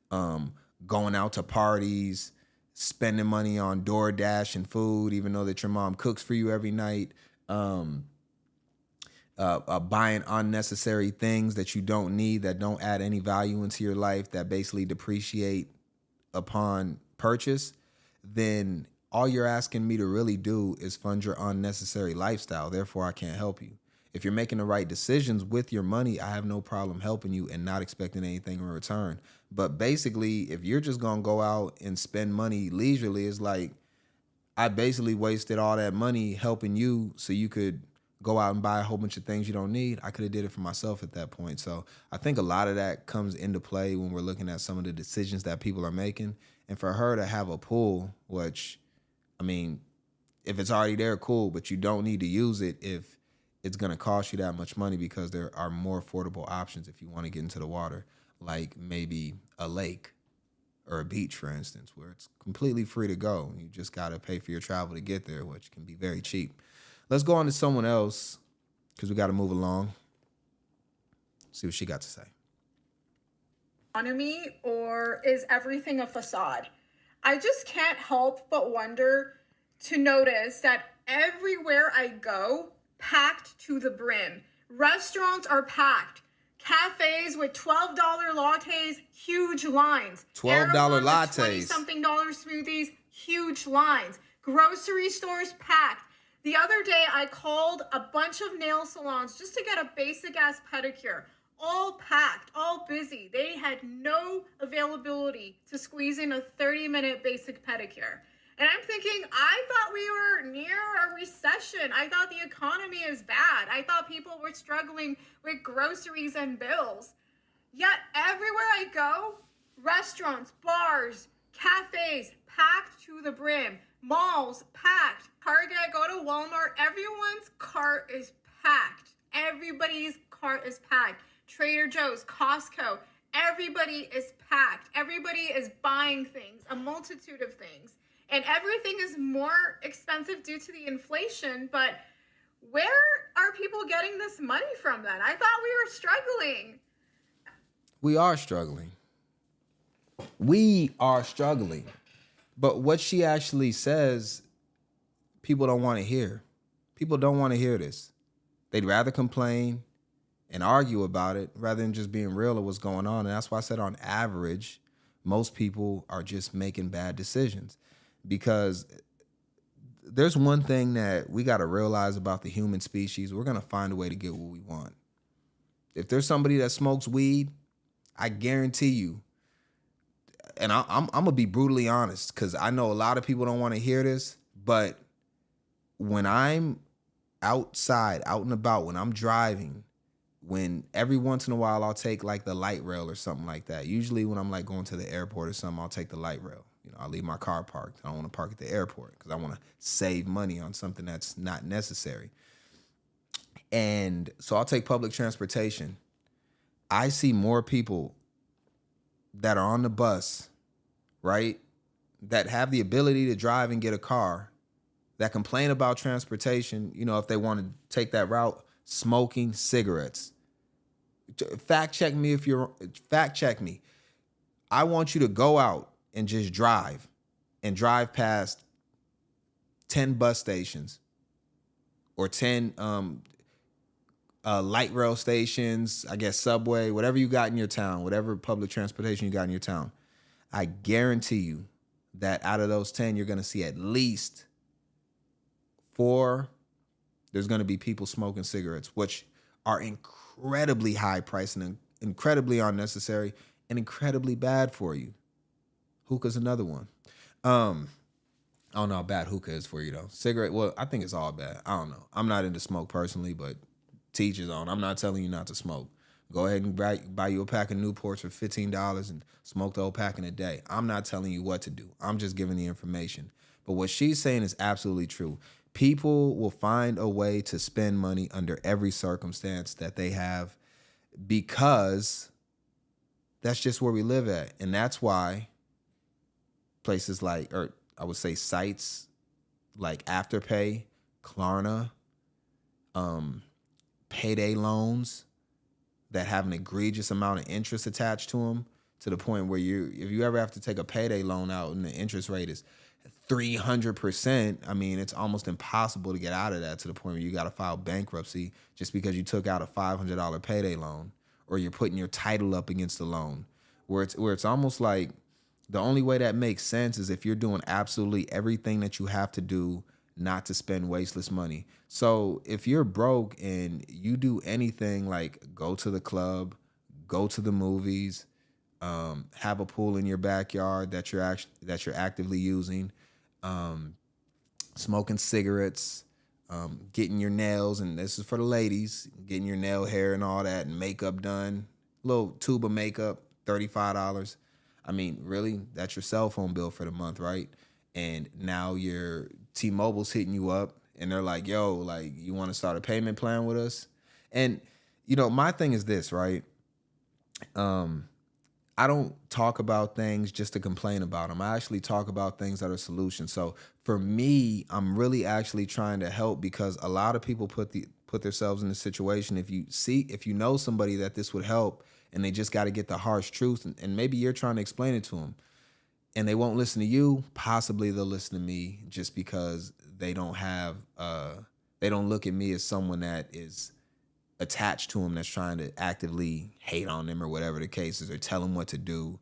going out to parties, spending money on DoorDash and food, even though that your mom cooks for you every night, buying unnecessary things that you don't need, that don't add any value into your life, that basically depreciate upon purchase, then all you're asking me to really do is fund your unnecessary lifestyle. Therefore, I can't help you. If you're making the right decisions with your money, I have no problem helping you and not expecting anything in return. But basically, if you're just going to go out and spend money leisurely, it's like I basically wasted all that money helping you so you could go out and buy a whole bunch of things you don't need. I could have did it for myself at that point. So I think a lot of that comes into play when we're looking at some of the decisions that people are making. And for her to have a pool, which, I mean, if it's already there, cool, but you don't need to use it if it's going to cost you that much money, because there are more affordable options if you want to get into the water, like maybe a lake or a beach, for instance, where it's completely free to go. You just got to pay for your travel to get there, which can be very cheap. Let's go on to someone else because we got to move along. See what she got to say. Economy, or is everything a facade? I just can't help but wonder to notice that everywhere I go, packed to the brim. Restaurants are packed. Cafes with $12 lattes, huge lines. $12 lattes. $20-something smoothies, huge lines. Grocery stores packed. The other day, I called a bunch of nail salons just to get a basic-ass pedicure. All packed, all busy. They had no availability to squeeze in a 30-minute basic pedicure. And I'm thinking, I thought we were near a recession. I thought the economy is bad. I thought people were struggling with groceries and bills. Yet everywhere I go, restaurants, bars, cafes, packed to the brim. Malls, packed. Target, go to Walmart, everyone's cart is packed. Everybody's cart is packed. Trader Joe's, Costco, everybody is packed. Everybody is buying things, a multitude of things. And everything is more expensive due to the inflation, but where are people getting this money from then? I thought we were struggling. We are struggling. We are struggling. But what she actually says, people don't want to hear. People don't want to hear this. They'd rather complain and argue about it rather than just being real of what's going on. And that's why I said on average, most people are just making bad decisions. Because there's one thing that we got to realize about the human species. We're going to find a way to get what we want. If there's somebody that smokes weed, I guarantee you, and I'm going to be brutally honest because I know a lot of people don't want to hear this, but when I'm outside, out and about, when I'm driving, when every once in a while I'll take like the light rail or something like that. Usually when I'm like going to the airport or something, I'll take the light rail. You know, I'll leave my car parked. I don't want to park at the airport because I want to save money on something that's not necessary. And so I'll take public transportation. I see more people that are on the bus, right, that have the ability to drive and get a car, that complain about transportation, you know, if they want to take that route, smoking cigarettes. Fact check me. I want you to go out and just drive past 10 bus stations or 10 light rail stations, I guess subway, whatever you got in your town, whatever public transportation you got in your town. I guarantee you that out of those 10, you're going to see at least 4, there's going to be people smoking cigarettes, which are incredibly high priced and incredibly unnecessary and incredibly bad for you. Hookah's another one. I don't know how bad hookah is for you, though. Cigarette, well, I think it's all bad. I don't know. I'm not into smoke personally, but teachers on. I'm not telling you not to smoke. Go ahead and buy you a pack of Newports for $15 and smoke the whole pack in a day. I'm not telling you what to do. I'm just giving the information. But what she's saying is absolutely true. People will find a way to spend money under every circumstance that they have because that's just where we live at. And that's why places like, or I would say sites like Afterpay, Klarna, payday loans that have an egregious amount of interest attached to them to the point where if you ever have to take a payday loan out and the interest rate is 300%, I mean, it's almost impossible to get out of that to the point where you got to file bankruptcy just because you took out a $500 payday loan or you're putting your title up against the loan, where it's almost like the only way that makes sense is if you're doing absolutely everything that you have to do not to spend wasteless money. So if you're broke and you do anything like go to the club, go to the movies, have a pool in your backyard that you're actively using, smoking cigarettes, getting your nails, and this is for the ladies, getting your nail hair and all that and makeup done, little tube of makeup, $35. I mean, really, that's your cell phone bill for the month, right? And now your T-Mobile's hitting you up and they're like, yo, like, you want to start a payment plan with us? And, you know, my thing is this, right? I don't talk about things just to complain about them. I actually talk about things that are solutions. So for me, I'm really actually trying to help because a lot of people put put themselves in a situation. If you know somebody that this would help and they just got to get the harsh truth, and maybe you're trying to explain it to them and they won't listen to you, possibly they'll listen to me just because they don't look at me as someone that is attached to them, that's trying to actively hate on them or whatever the case is, or tell them what to do.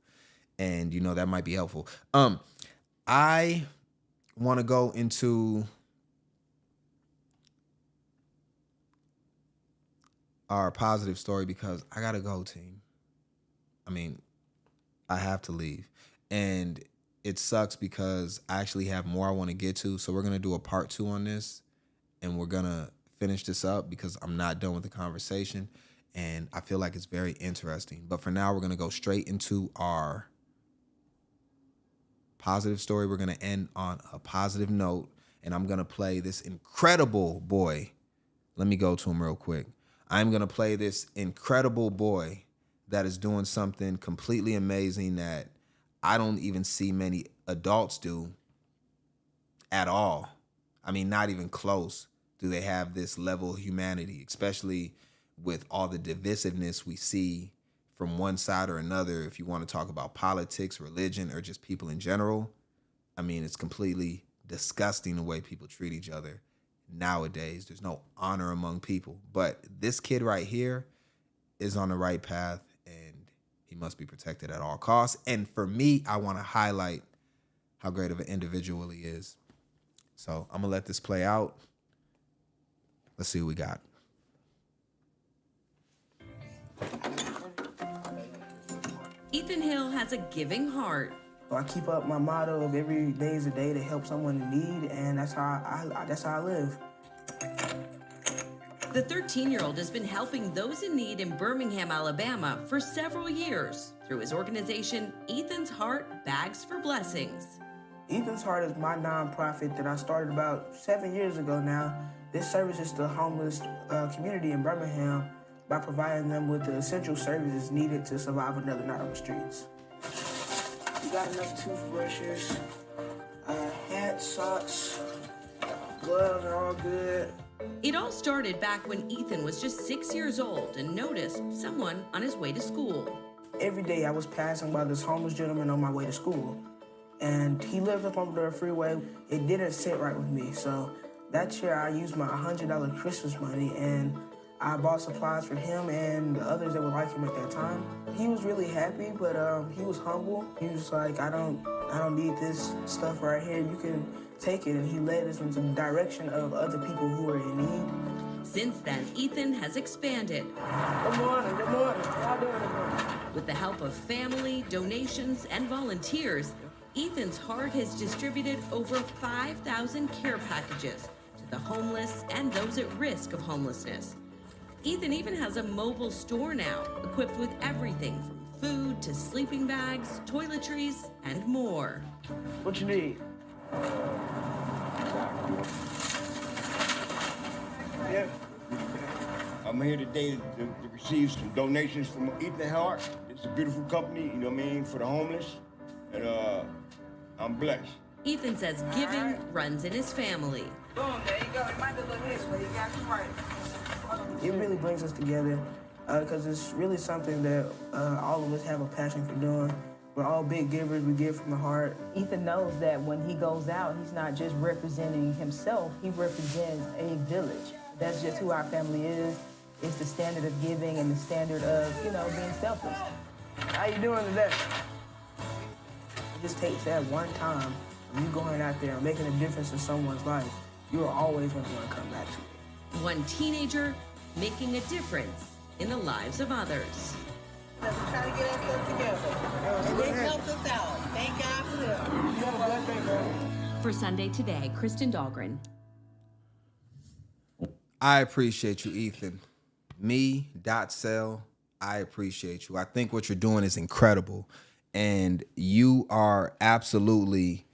And, that might be helpful. I want to go into our positive story because I got to go, team. I mean, I have to leave. And it sucks because I actually have more I want to get to. So we're going to do a part 2 on this, and we're going to finish this up because I'm not done with the conversation. And I feel like it's very interesting. But for now, we're going to go straight into our positive story. We're going to end on a positive note, and I'm going to play this incredible boy. Let me go to him real quick. I'm going to play this incredible boy that is doing something completely amazing that I don't even see many adults do at all. I mean, not even close do they have this level of humanity, especially with all the divisiveness we see from one side or another. If you want to talk about politics, religion, or just people in general, I mean, it's completely disgusting the way people treat each other nowadays. There's no honor among people. But this kid right here is on the right path, and he must be protected at all costs. And for me, I want to highlight how great of an individual he is. So I'm going to let this play out. Let's see what we got. Ethan Hill has a giving heart. So I keep up my motto of every day is a day to help someone in need, and that's how I live. The 13-year-old has been helping those in need in Birmingham, Alabama for several years through his organization, Ethan's Heart Bags for Blessings. Ethan's Heart is my nonprofit that I started about 7 years ago now. This services the homeless community in Birmingham by providing them with the essential services needed to survive another night on the streets. We got enough toothbrushes, hats, socks, gloves are all good. It all started back when Ethan was just 6 years old and noticed someone on his way to school. Every day I was passing by this homeless gentleman on my way to school, and he lived up on the freeway. It didn't sit right with me, so that year I used my $100 Christmas money and I bought supplies for him and the others that were like him at that time. He was really happy, but he was humble. He was like, I don't need this stuff right here. You can take it. And he led us into the direction of other people who are in need. Since then, Ethan has expanded. Good morning, good morning. How y'all doing this morning? With the help of family, donations, and volunteers, Ethan's Heart has distributed over 5,000 care packages to the homeless and those at risk of homelessness. Ethan even has a mobile store now, equipped with everything from food to sleeping bags, toiletries, and more. What you need? Yeah. I'm here today to receive some donations from Ethan Heart. It's a beautiful company, you know what I mean, for the homeless. And I'm blessed. Ethan says giving runs in his family. Boom, there you go. It might be a little this, but you got you right. It really brings us together because it's really something that all of us have a passion for doing. We're all big givers. We give from the heart. Ethan knows that when he goes out, he's not just representing himself. He represents a village. That's just who our family is. It's the standard of giving and the standard of, being selfless. How you doing today? It just takes that one time of you going out there and making a difference in someone's life. You are always going to want to come back to it. One teenager making a difference in the lives of others. We're trying to get ourselves together. They helped us out. Thank God for them. You have a blessed day, bro. For Sunday Today, Kristen Dahlgren. I appreciate you, Ethan. Me, DotSale, I appreciate you. I think what you're doing is incredible. And you are absolutely,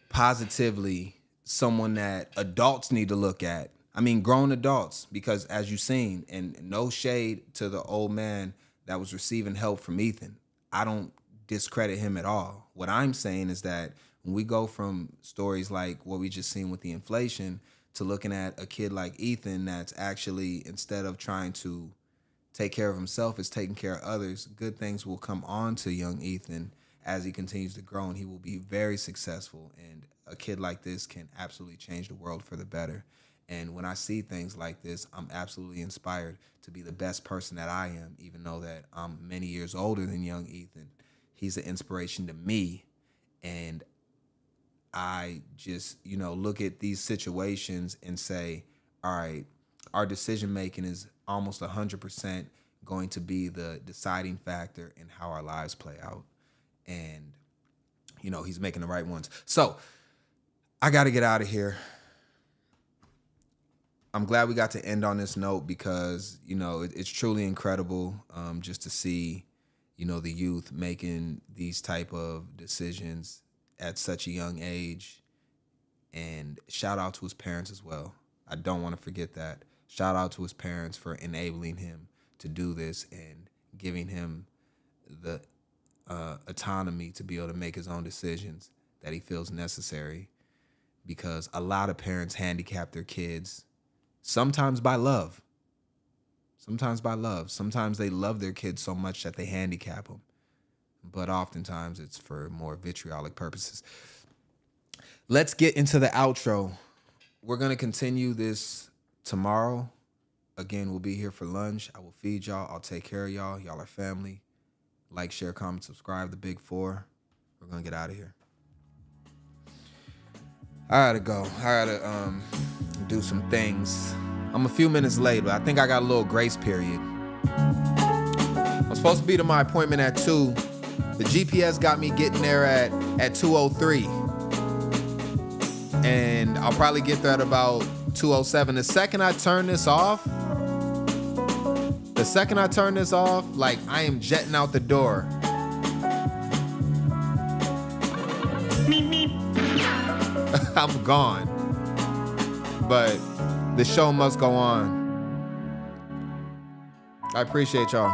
positively someone that adults need to look at. I mean, grown adults, because as you've seen, and no shade to the old man that was receiving help from Ethan, I don't discredit him at all. What I'm saying is that when we go from stories like what we just seen with the inflation to looking at a kid like Ethan that's actually, instead of trying to take care of himself, is taking care of others. Good things will come on to young Ethan as he continues to grow, and he will be very successful. And a kid like this can absolutely change the world for the better. And when I see things like this, I'm absolutely inspired to be the best person that I am, even though that I'm many years older than young Ethan. He's an inspiration to me. And I just, look at these situations and say, all right, our decision making is almost 100% going to be the deciding factor in how our lives play out. And, he's making the right ones. So I got to get out of here. I'm glad we got to end on this note because, it's truly incredible just to see, the youth making these type of decisions at such a young age. And shout out to his parents as well. I don't want to forget that. Shout out to his parents for enabling him to do this and giving him the autonomy to be able to make his own decisions that he feels necessary, because a lot of parents handicap their kids, sometimes by love. Sometimes they love their kids so much that they handicap them, but oftentimes it's for more vitriolic purposes. Let's get into the outro. We're going to continue this tomorrow. Again, we'll be here for lunch. I will feed y'all. I'll take care of y'all. Y'all are family. Like, share, comment, subscribe, the big four. We're going to get out of here. I gotta go. I gotta do some things. I'm a few minutes late, but I think I got a little grace period. I'm supposed to be to my appointment at 2. The GPS got me getting there at 2:03. And I'll probably get there at about 2:07. The second I turn this off, like, I am jetting out the door. I'm gone. But the show must go on. I appreciate y'all.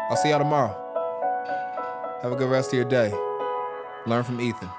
I'll see y'all tomorrow. Have a good rest of your day. Learn from Ethan.